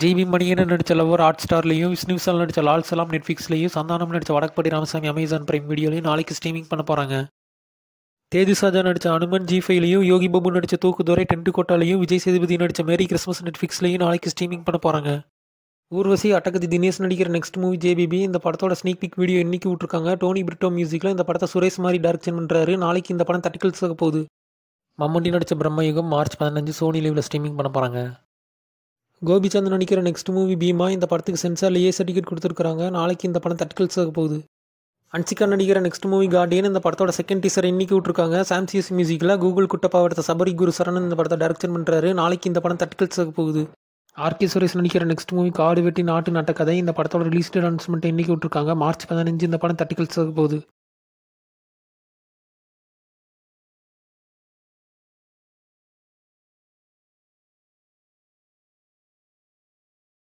GV Manikandan நடித்த lover hot ஸ்டார்லையும், Vishnu Vishal நடித்த லால் சலாம் நெட்ஃப்ளிக்ஸ்லையும், சந்தானம் நடித்த வடக்குப்பட்டி ராமசாமி அமேசான் பிரைம் வீடியோலையும் நாளைக்கு ஸ்ட்ரீமிங் பண்ண போகிறாங்க. தேஜு சாஜா நடித்த அனுமன் ஜி5லையும், யோகி பாபு நடித்த தூக்குதுரை டென்ட்டுக்கோட்டாலையும், விஜய் சேதுபதி நடித்த மேரி கிறிஸ்மஸ் நெட்ஃப்ளிக்ஸ்லையும் நாளைக்கு ஸ்ட்ரீமிங் பண்ண போகிறாங்க. ஊர்வசி அட்டகத்தி தினேஷ் நடிக்கிற நெக்ஸ்ட் மூவி ஜேபிபி. இந்த படத்தோட ஸ்னீக் பிக் வீடியோ இன்னைக்கு விட்டுருக்காங்க. டோனி பிரிட்டோ மியூசிக்கில் இந்த படத்தை சுரேஷ் மாதிரி டைரக்ஷன் பண்ணுறாரு. நாளைக்கு இந்த படம் தட்டிக்கல்ஸாக போகுது. மம்மூட்டி நடித்த பிரம்மயுகம் மார்ச் 15 சோனி லிவ்வில் ஸ்ட்ரீமிங் பண்ண போகிறாங்க. கோபிச்சந்த் நடிக்கிற நெக்ஸ்ட் மூவி பீமா. இந்த படத்துக்கு சென்சாரில் சர்டிஃபிகேட் கொடுத்துருக்காங்க. நாளைக்கு இந்த படம் தட்டிக்கல்ஸாக போகுது. அன்சிகா நடிக்கிற நெக்ஸ்ட் மூவி கார்டியன். இந்த படத்தோட செகண்ட் டீசர் இன்னைக்கு விட்டுருக்காங்க. சாம்சிஎஸ் மியூசிக்கில் கூகுள் குட்டப்பா எடுத்த சபரி குரு சரணன் இந்த படத்தை டைரக்ஷன் பண்ணுறாரு. நாளைக்கு இந்த படம் தட்டிக்கல்ஸாக போகுது. ஆர்கே சுரேஷ் நடிக்கிற நெக்ஸ்ட் மூவி காடு வெட்டி நாட்டு நட்ட கதை. இந்த படத்தோட ரிலீஸ் டேட் அனௌன்ஸ்மெண்ட் இன்னைக்கு விட்டுருக்காங்க. மார்ச் 15 இந்த படம் தட்டிக்கல்ஸாக போகுது.